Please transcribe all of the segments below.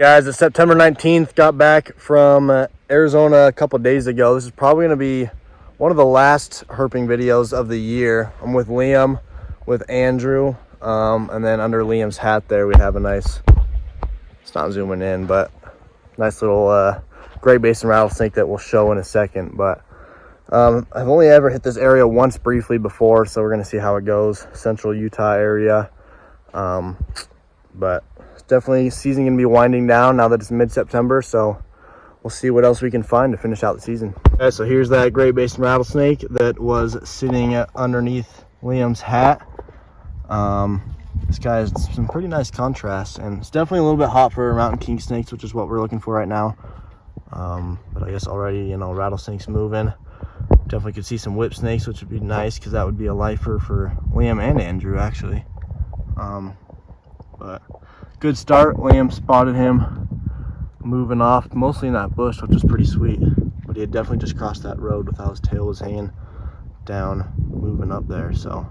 Guys, it's September 19th. Got back from Arizona a couple days ago. This is probably going to be one of the last herping videos of the year. I'm with Liam, with Andrew, and then under Liam's hat there we have a nice, it's not zooming in, but nice little Great Basin rattlesnake that we'll show in a second. But I've only ever hit this area once briefly before, so we're going to see how it goes. Central Utah area. But definitely season gonna be winding down now that it's mid-September, so we'll see what else we can find to finish out the season. Okay, so here's that Great Basin rattlesnake that was sitting underneath Liam's hat. This guy has some pretty nice contrast, and it's definitely a little bit hot for mountain king snakes, which is what we're looking for right now. But I guess already, you know, rattlesnakes moving. Definitely could see some whip snakes, which would be nice because that would be a lifer for Liam and Andrew actually. But good start. Liam spotted him moving off, mostly in that bush, which was pretty sweet. But he had definitely just crossed that road with how his tail was hanging down, moving up there. So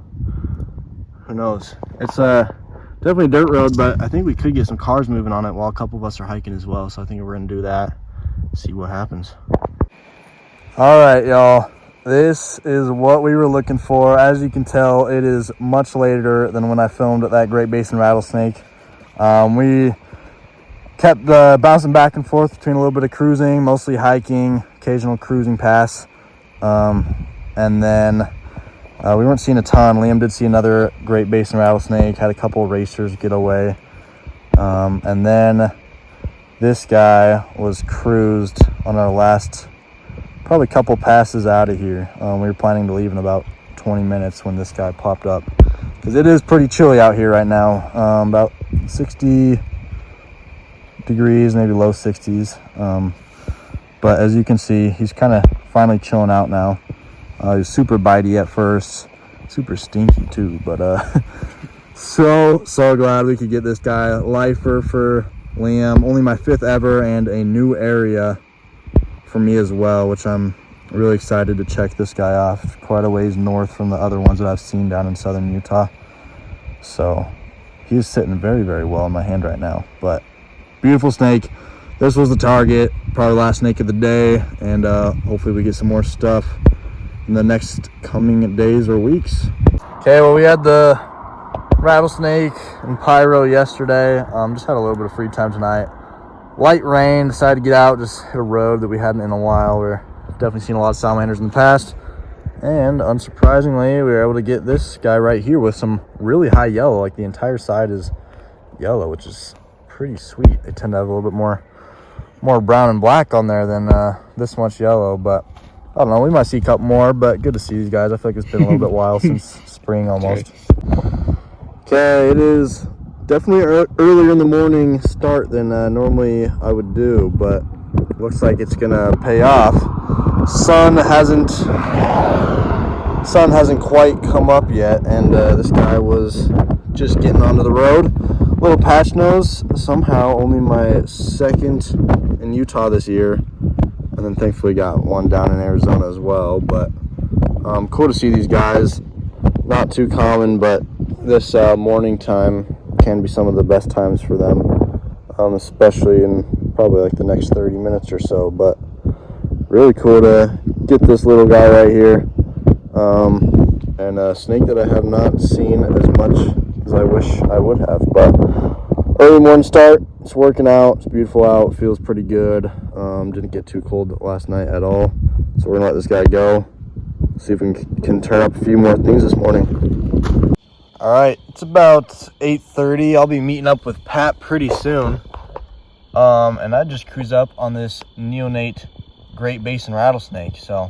who knows? It's definitely a dirt road, but I think we could get some cars moving on it while a couple of us are hiking as well. So I think we're gonna do that, see what happens. All right, y'all. This is what we were looking for. As you can tell, it is much later than when I filmed at that Great Basin rattlesnake. We kept bouncing back and forth between a little bit of cruising, mostly hiking, occasional cruising pass. And then we weren't seeing a ton. Liam did see another Great Basin rattlesnake, had a couple of racers get away. And then this guy was cruised on our last probably a couple passes out of here. We were planning to leave in about 20 minutes when this guy popped up, because it is pretty chilly out here right now. About 60 degrees, maybe low 60s. But as you can see, he's kind of finally chilling out now. He was super bitey at first, super stinky too, but so glad we could get this guy. Lifer for Liam, only my 5th ever, and a new area for me as well, which I'm really excited to check this guy off. Quite a ways north from the other ones that I've seen down in southern Utah. So he's sitting very, very well in my hand right now. But beautiful snake. This was the target, probably last snake of the day, and hopefully we get some more stuff in the next coming days or weeks. Okay, well, we had the rattlesnake and pyro yesterday. Just had a little bit of free time tonight. Light rain, decided to get out, just hit a road that we hadn't in a while. We're definitely seen a lot of salamanders in the past, and unsurprisingly we were able to get this guy right here with some really high yellow. Like the entire side is yellow, which is pretty sweet. They tend to have a little bit more brown and black on there than this much yellow, but I don't know, we might see a couple more. But good to see these guys. I feel like it's been a little bit while since spring almost. Okay, it is definitely earlier in the morning start than normally I would do, but looks like it's gonna pay off. Sun hasn't quite come up yet, and this guy was just getting onto the road. Little patch nose, somehow only my 2nd in Utah this year, and then thankfully got one down in Arizona as well. But cool to see these guys. Not too common, but this morning time can be some of the best times for them, especially in probably like the next 30 minutes or so. But really cool to get this little guy right here, and a snake that I have not seen as much as I wish I would have. But early morning start, it's working out, it's beautiful out, feels pretty good. Didn't get too cold last night at all, so we're gonna let this guy go, see if we can turn up a few more things this morning. All right, it's about 8:30. I'll be meeting up with Pat pretty soon. And I just cruise up on this neonate Great Basin rattlesnake. So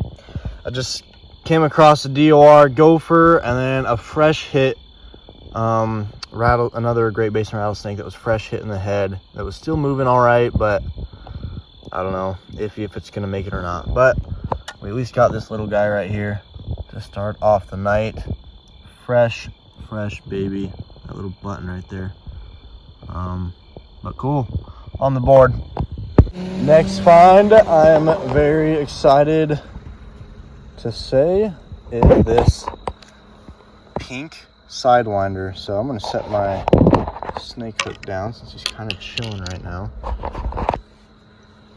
I just came across a DOR gopher and then a fresh hit, another Great Basin rattlesnake that was fresh hit in the head. That was still moving all right, but I don't know if it's gonna make it or not. But we at least got this little guy right here to start off the night. Fresh baby, that little button right there. But cool, on the board. Next find I am very excited to say is this pink sidewinder. So I'm going to set my snake hook down since he's kind of chilling right now.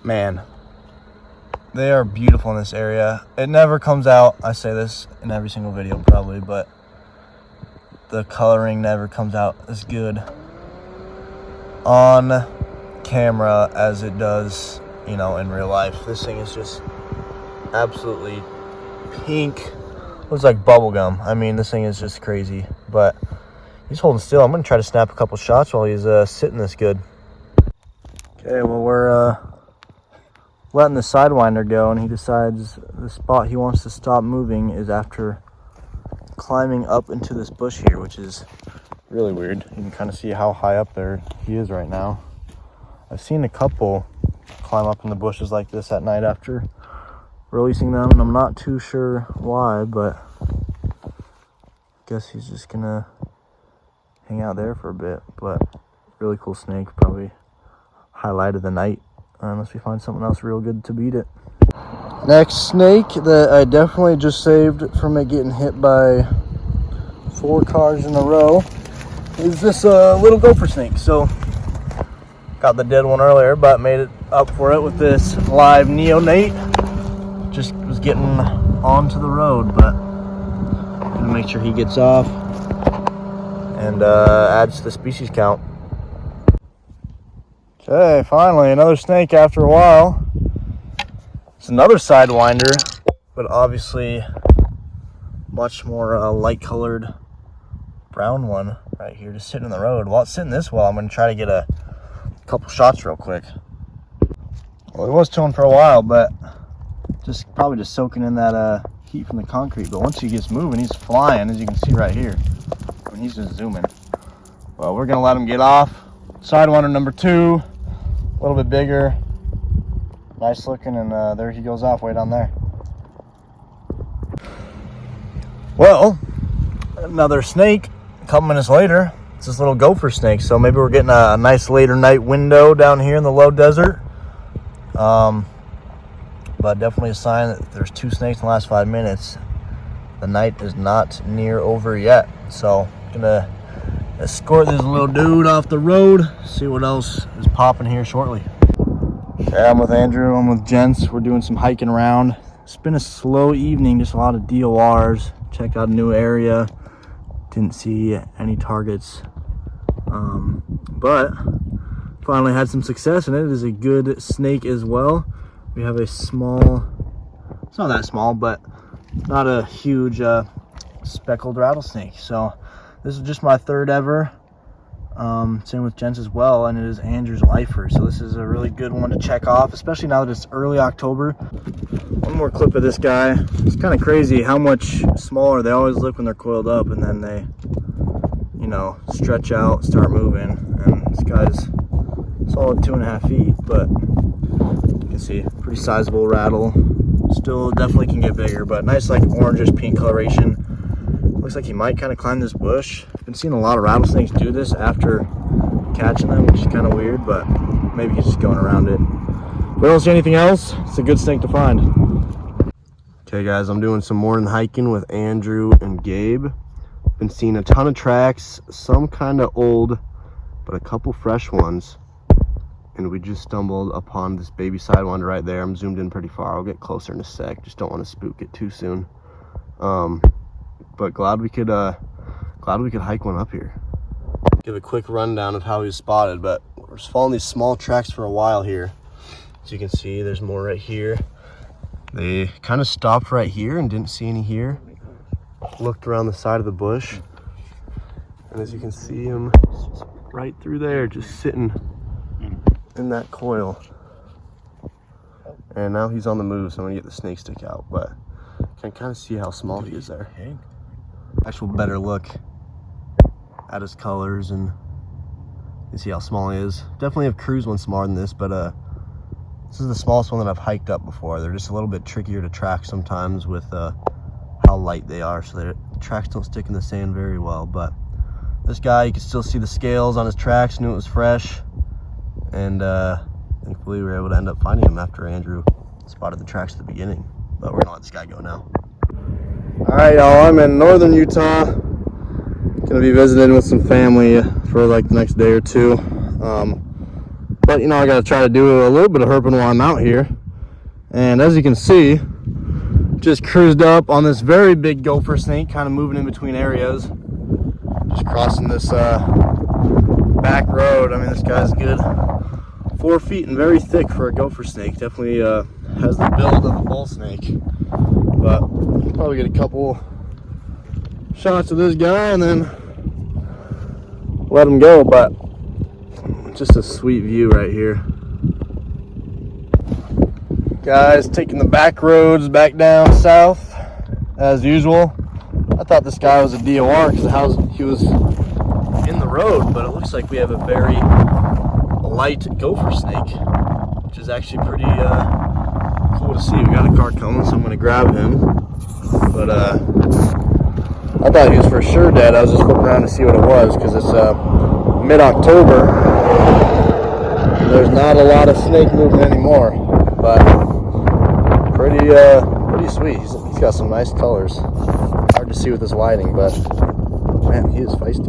Man, they are beautiful in this area. It never comes out. I say this in every single video probably, but the coloring never comes out as good on camera as it does, you know, in real life. This thing is just absolutely pink. Looks like bubble gum. I mean, this thing is just crazy, but he's holding still. I'm gonna try to snap a couple shots while he's sitting this good. Okay, well, we're letting the sidewinder go, and he decides the spot he wants to stop moving is after climbing up into this bush here, which is really weird. You can kind of see how high up there he is right now. I've seen a couple climb up in the bushes like this at night after releasing them, and I'm not too sure why, but I guess he's just gonna hang out there for a bit. But really cool snake, probably highlight of the night, unless we find something else real good to beat it. Next snake that I definitely just saved from it getting hit by 4 cars in a row is this little gopher snake. So got the dead one earlier, but made it up for it with this live neonate. Just was getting onto the road, but gonna make sure he gets off and adds to the species count. Okay, finally another snake after a while. It's another sidewinder, but obviously much more light colored brown one right here, just sitting in the road. While it's sitting this well, I'm gonna try to get a couple shots real quick. Well, he was chilling for a while, but probably just soaking in that heat from the concrete. But once he gets moving, he's flying, as you can see right here. I mean, he's just zooming. Well, we're gonna let him get off. Sidewinder number 2, a little bit bigger, nice looking, and there he goes off way down there. Well, another snake a couple minutes later. It's this little gopher snake, so maybe we're getting a nice later night window down here in the low desert. But definitely a sign that there's 2 snakes in the last 5 minutes. The night is not near over yet, so gonna escort this little dude off the road, see what else is popping here shortly. Okay, I'm with Andrew, I'm with Gents. We're doing some hiking around. It's been a slow evening, just a lot of DORs. Checked out a new area, didn't see any targets, but finally had some success, and it is a good snake as well. We have a small, it's not that small, but not a huge speckled rattlesnake. So this is just my 3rd ever. Same with Gents as well, and it is Andrew's lifer. So this is a really good one to check off, especially now that it's early October. One more clip of this guy. It's kind of crazy how much smaller they always look when they're coiled up, and then they, you know, stretch out, start moving. And this guy's solid 2.5 feet, but you can see pretty sizable rattle. Still definitely can get bigger, but nice like orangish pink coloration. Looks like he might kind of climb this bush. I've been seeing a lot of rattlesnakes do this after catching them, which is kind of weird, but maybe he's just going around it. If we don't see anything else, it's a good snake to find. Okay guys, I'm doing some morning hiking with Andrew and Gabe. Been seeing a ton of tracks, some kind of old, but a couple fresh ones. And we just stumbled upon this baby sidewinder right there. I'm zoomed in pretty far. I'll get closer in a sec. Just don't want to spook it too soon. But glad we could hike one up here. Give a quick rundown of how he was spotted, but we're just following these small tracks for a while here. As you can see, there's more right here. They kind of stopped right here and didn't see any here. Looked around the side of the bush, and as you can see him right through there, just sitting in that coil. And now he's on the move, so I'm gonna get the snake stick out, but you can kind of see how small he is there. Actual better look at his colors, and you see how small he is. Definitely have cruised one smaller than this, but this is the smallest one that I've hiked up before. They're just a little bit trickier to track sometimes with how light they are, so their tracks don't stick in the sand very well. But this guy, you can still see the scales on his tracks, knew it was fresh, and thankfully we were able to end up finding him after Andrew spotted the tracks at the beginning. But we're gonna let this guy go now. All right, y'all, I'm in northern Utah. Gonna be visiting with some family for like the next day or two. But you know, I gotta try to do a little bit of herping while I'm out here. And as you can see, just cruised up on this very big gopher snake, kind of moving in between areas. Just crossing this back road. I mean, this guy's good 4 feet and very thick for a gopher snake. Definitely has the build of a bull snake. But probably get a couple shots of this guy and then let him go. But just a sweet view right here. Guys, taking the back roads back down south as usual. I thought this guy was a DOR because of how he was in the road, but it looks like we have a very light gopher snake, which is actually pretty cool to see. We got a car coming, so I'm gonna grab him. But I thought he was for sure dead. I was just looking around to see what it was because it's mid-October. There's not a lot of snake movement anymore, but pretty sweet. He's got some nice colors. Hard to see with this lighting, but man, he is feisty.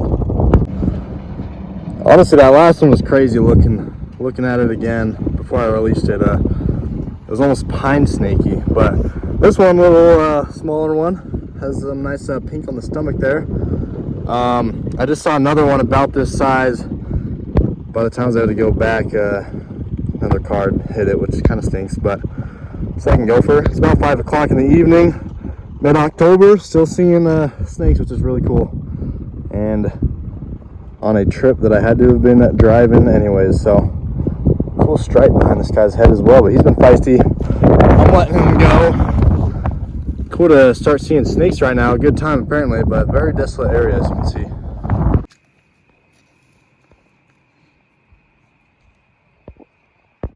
Honestly, that last one was crazy looking at it again before I released it. It was almost pine snaky, but this one, little smaller one, has a nice pink on the stomach there. I just saw another one about this size. By the time I was able to go back, another car hit it, which kind of stinks, but second gopher. It's about 5 o'clock in the evening, mid-October, still seeing snakes, which is really cool. And on a trip that I had to have been driving anyways, so cool stripe behind this guy's head as well, but he's been feisty. I'm letting him go. Cool to start seeing snakes right now. Good time apparently, but very desolate area as you can see.